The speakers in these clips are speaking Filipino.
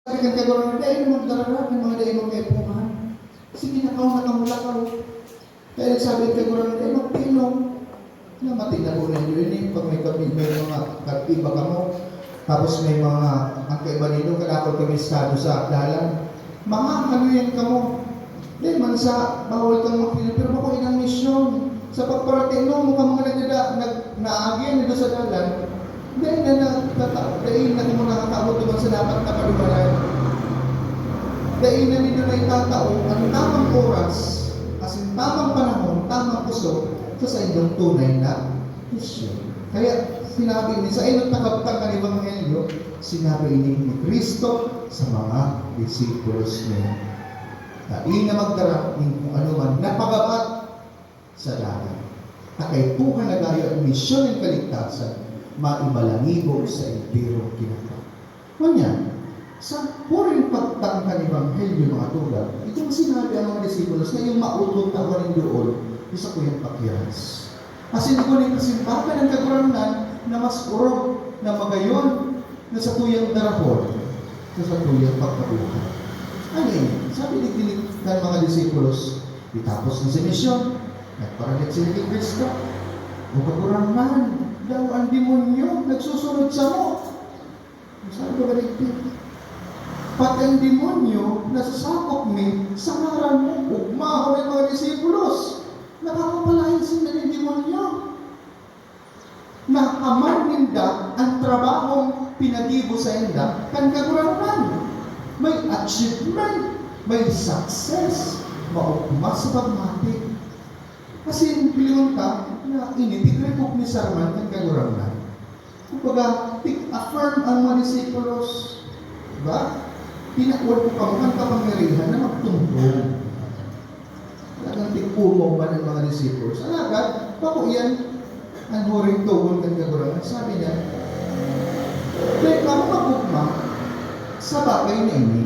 Sabi kang kagawang, dahil naman darara ng mga dahil magkaipungan. Sige na kao, nakamula kao. Kaya sabi kang kagawang, dahil magpilong. Namatay na po na yun eh. Pag may mga katiba ka mo, tapos may mga ang kaiba nito, kalakot kami estado sa dalan. Mga kanuyan ka mo. Dahil man sa bawal kang magpilong, pero bako inang misyon. Sa pagparating mo, mukhang mga naagyan nito sa dalan. Dahil na kung nakakaabot naman sa dapat na kalubalan. Dahil na nito na itatao ang tamang oras, as in tamang panahon, tamang puso, sa inyong tunay na misyon. Kaya sinabi ni sa inyong takaptang ng Ebanghelyo, sinabi ni Kristo sa mga disipulos niya. Dahil na magdarap ng kung ano man napagapat sa dagat. Takay po ka nagayo ang misyon ng kaligtasan, maibalangibo sa impero kinaka. Kanya, sa puring pagtangka ng Ebanghelyo mga tulad, ito ang sinabi ang mga disipulos na yung mautong tawa ng doon, isa ko yung pakiras. Kasi hindi ko rin kasimbakan ng kaguranan na mas urog na magayon na sa tuyang darahon, sa tuyang pagkabuhay. Ano yun? Sabi ni mga disipulos, itapos na sa misyon, nagparalit sila kay Kristo, o kaguranan, daw ang demonyo, nagsusunod sa mo. Sabi ko baligtid. Pati ang demonyo, nasasakop mi, sa ngaran mo, ugma ng mga disipulos. Nakakapalahin sila ng demonyo. Nakaman ninda ang trabahong pinagibo sa inda, kan kaguranan. May achievement, may success, maugma sa pagmati. Kasi pilingon ka, na initigrekop ni Sarman ang kaguranan. Kumbaga, affirm ang mga disipulos. Diba? Pinakuwad ko ang kapangyarihan na magtungtong. Talagang tikumo ba ng mga disipulos? Alagad, bako yan, ang huring tugon ng kaguranan. Sabi niya, dahil ako magugma sa bagay na ini,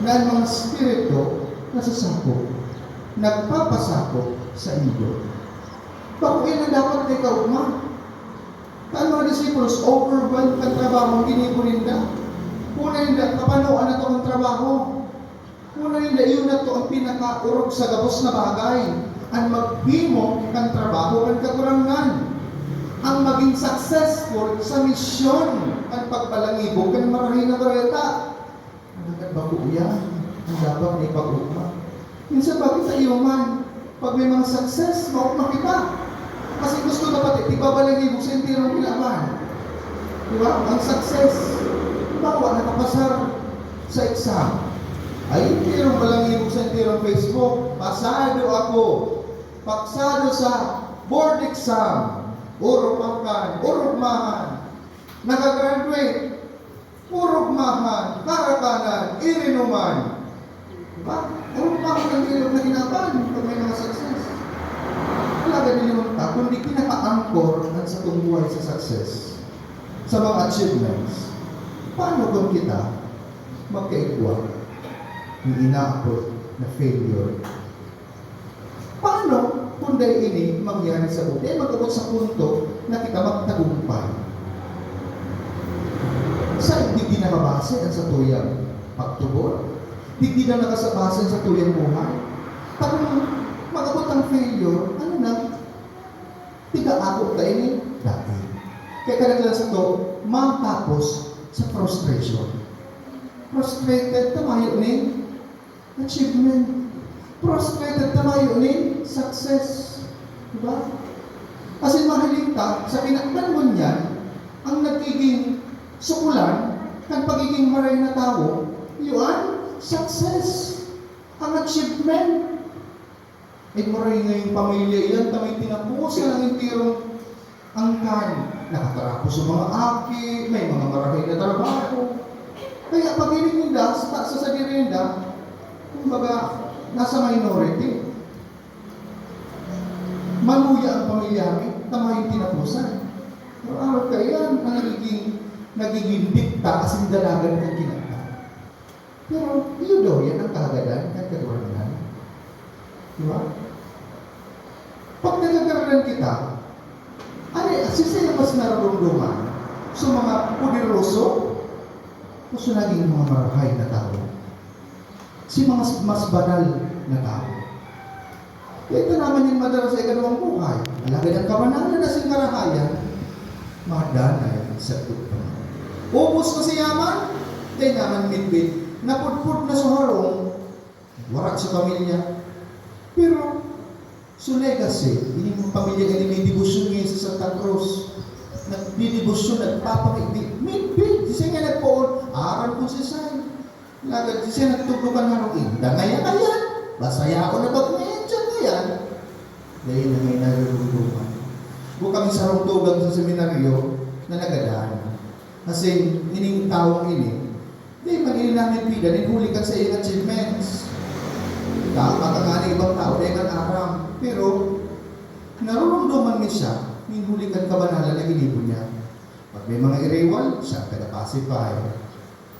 na ang mga spirito nasasakop, nagpapasakop sa inyo. Bako yan ang dapat na ikaw, ma. Ang mga disipulos, overwhelmed ang trabaho, ginibunin na. Una nila, kapanoan na ito ang trabaho. Una nila, yun na ito ang pinaka-urog sa gabos na bagay. Ang maghimo ang trabaho, ang kakurangan. Ang maging successful sa misyon, ang pagpalangibog, ang marahin na kareta. Ang nagkabako yan, ang dapat na ipag-ugma. Minsan bakit sa iyo man, pag may mga success, maugma kita. Kasi gusto dapat ipabalangibog sa intirong pinaman. Diba? Ang success. Bawa nakapasar sa exam. Ay, intirong balangibog sa intirong Facebook. Pasado ako. Paksado sa board exam. Urupangkan. Urugmahan. Nakagraduate. Urugmahan. Karakanan. Irinuman. Diba? Urugmahan ang ilog na ginapan pag may mga success. Talaga nilimunta, kundi pinaka-angkor ng sa tungbuhay sa success, sa mga achievements. Paano kung kita magkaigwa yung inaapot na failure? Paano kung dahil ini mangyari sa buhay? Magkabot sa punto na kita magtagumpay. Sa hindi na mabase ang sa tuyang pagtubol? Hindi na nakasabase sa tuyang buhay? Pag magabot ang failure, ano na? Tiga-akot ka ini? Dahil. Kaya kalaglan sa to, matapos sa frustration. Frustrated, tamayo ni achievement. Frustrated, tamayo ni success. Diba? Kasi mahiling ka, sa pinakman mo niyan, ang nagiging sukulan, ang pagiging maray na tao, yun, success. Ang achievement. Ay maray na yung pamilya yan, tamay tinapos ka ng intirong angkan. Nakatarapos sa mga aki, may mga marahay na trabaho. Kaya pag ininda, sa sabirinda, kumbaga, nasa minority. Maluya ang pamilyami, tama yung tinapusan. Pero araw ka yan, ang nagiging dikta kasi dalagan ng kinanta. Pero, yun daw yan ang kagadan at kaguranan. Diba? Pag nagagaranan kita, ano, sisa yung mas nararamdaman sa mga puderoso Gusto naging mga marahay na tao. Si mga mas banal na tao. Ito naman yung madara sa ikalawang buhay. Alagay ang kabanalan na si marahayan, madanay sa tupa. Ubos na si yaman, kaya naman mitbit, napudpud na sa harong, warak sa pamilya. Pero, so legacy, ini mo pamilya nga may dibusyon ngayon sa Santa Cruz. Nagdidibusyon, nagpapakibig, mitbit, siya nga nagpoon, aral ko si Say. Lagad siya nagtuglukan harong inda, ngaya, basaya ako na bagmayan dyan ngayon. Dahil na may narurungan. Kung kami sa rungtugan sa seminaryo, na nagadaan. Kasi, ining taong ini, di man ini namin pida, ninhuli ka sa iyong achievements. Maka nga na ibang tao, di man aram. Pero, narurunduman niya siya, ninhuli ka kabanalan na ginibo niya. Pag may mga iriwal, siya taga-pacify.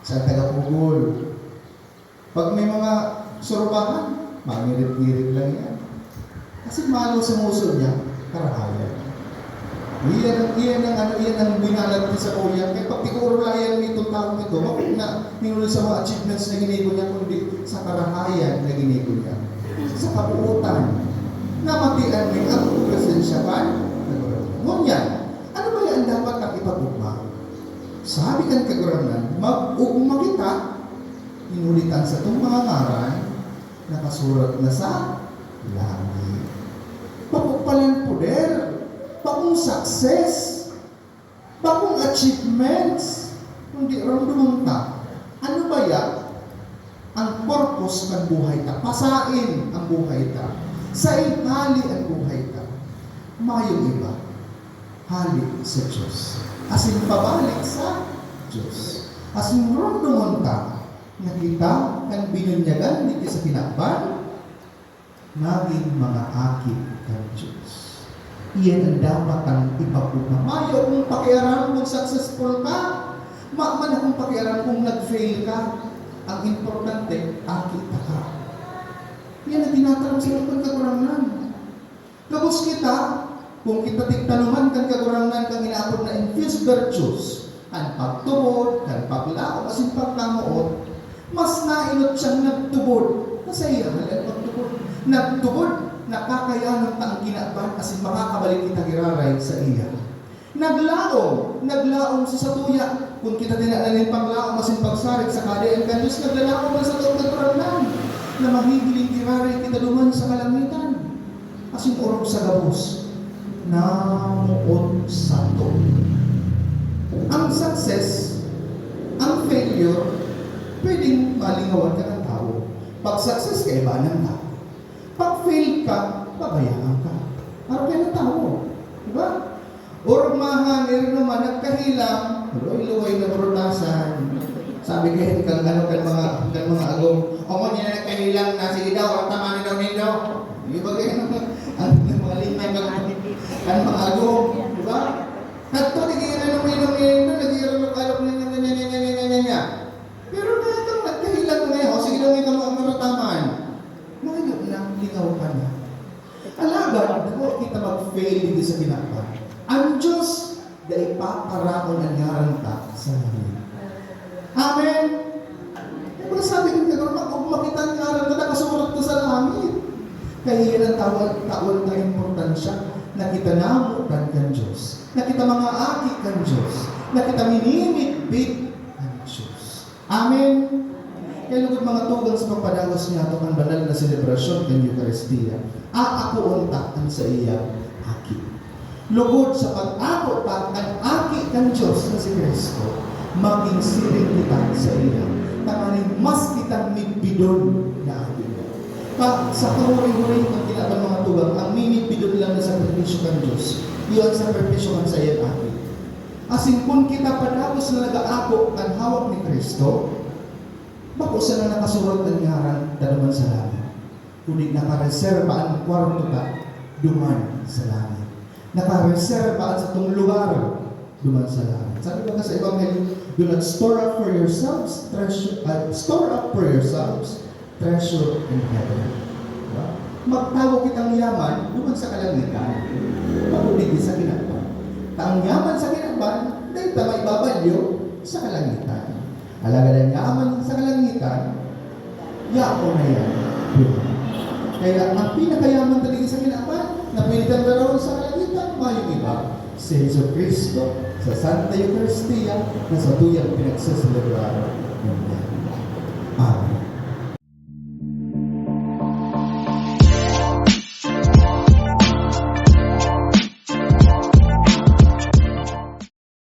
Siya taga-pugol. Pag may mga surbahan, mangirit-ngirit lang yan. Kasi malo sa muso niya, karahayan. Iyan ang binalat niya sa kuya. Kaya pag tikurulayan mo itong taong ito, bakit na ninuli sa mga achievements na ginigo niya, kundi sa karahayan na ginigo niya. Sa kabuutan. Namatian mo ang presensya pa. Ngunyan, ano ba yan dapat ang ipag-ugma? Sabi kan kaguranan, mag-ugma kita, inulitan sa itong mga ngaran, nakasurat na sa langit. Pagpapalang poder, bagong success, bagong achievements, kundi ramdaman ka. Ano ba yan? Ang purpose ng buhay ka. Pasain ang buhay ka. Sa hali ang buhay ka. Mayong iba. Hali sa Diyos. Asin pabalik sa Diyos. Asin ramdaman ka. Nakita kang binunyagan dito sa kinakban, naging mga akit ng Diyos. Iyan ang dapat ang ipagpuna. Mayo kung pakiaram kung successful ka. Maman akong pakiaram kung nag-fail ka. Ang importante, akita ka. Yan ang tinatarang sa mga kaguranan. Kapos kita, kung kita tigtanuman kang kaguranan kang inaapod na infused virtues, ang pagtubod, ang paglao, as in pagkamuot, mas nainot siyang nagtubod. Masaya, ang pagtubod. Nagtubod, nakakayanang taang kinaban as in makakabalik kita giraray sa iya. Naglaom sa satuya. Kung kita tinalanin panglaom as in pagsarig sa kadayan ka Diyos, naglalaom na sa taong kaguranan na mahigiling giraray kita duman sa kalangitan. As in orog sa gabos. Namuot sa to. Ang success, ang failure, pwedeng malingawan ka ng tao. Pag success ka, iba ng tao. Pag fail ka, pabayaan ka. Para kayo ng tao. Diba? Urmahan, naman, nagkahilang, luway na burutasan. Sabi kayo, kang mga agong, o mo niya nagkahilang na, sige daw, ang tama na daw nindo. Di ba kayo? Ang mga limay, ang mga agong. Diba? At ito, nagigiran ng minum-minum, nagigiran ng kalok niya. Pero kung nagkahilang mo ngayon, o sige daw ikaw ang marataman. Mayo lang, lingaw ka na. Alaga, ako kita mag-fail dito sa ginagawa. Ang Diyos, dahil paparaon ang ngaran ka sa langit. Amen? Kaya sabi ko nga, kung makita ang ngaran ka, nakasurat ka sa langit. Kaya yan ang tawag na importansya na kita namutan kang Diyos. Na kita mga aki kang Diyos. Na kita minimit-bit ang Diyos. Amen? Kaya lugod mga tugang sa pagpadagos niya ito ang banal na selebrasyon ng Eucharistia. Ako untaan sa iya aki. Lugod sa pag-ako pa ang aki ng Diyos na si Kristo, maging siring kita sa iya. Tamanin mas kitang mitbidon na akin. Sa kahuri-huri ng kinaban mga tugang, ang minitbidon lang na sakripisyo ng Diyos, yun sa sakripisyo ng sa iya aki. Asin kung kita padagos na nag-aako ang hawak ni Kristo, bako sa na nakasurat ng ngaran naman sa langit. Kundi nakareserba ang kwarto ka, duman sa langit. Nakareserba sa itong lugar, duman sa langit. Sabi ba ka sa Ebanghelyo, do not store up for yourselves, treasure in heaven. Diba? Magtago kitang yaman, duman sa kalangitan. Pagulig sa kinakban. Ang yaman sa kinakban, dahil tamay babalyo sa kalangitan. Alaga ng yaman sa kalangitan, yako na yan. Kaya ang pinakayaman talaga sa kinapan, na pilitan na raw sa kalangitan, mayong iba, si Jesu Cristo sa Santa Eucharistia na sa tuyang pinagsaselebrado.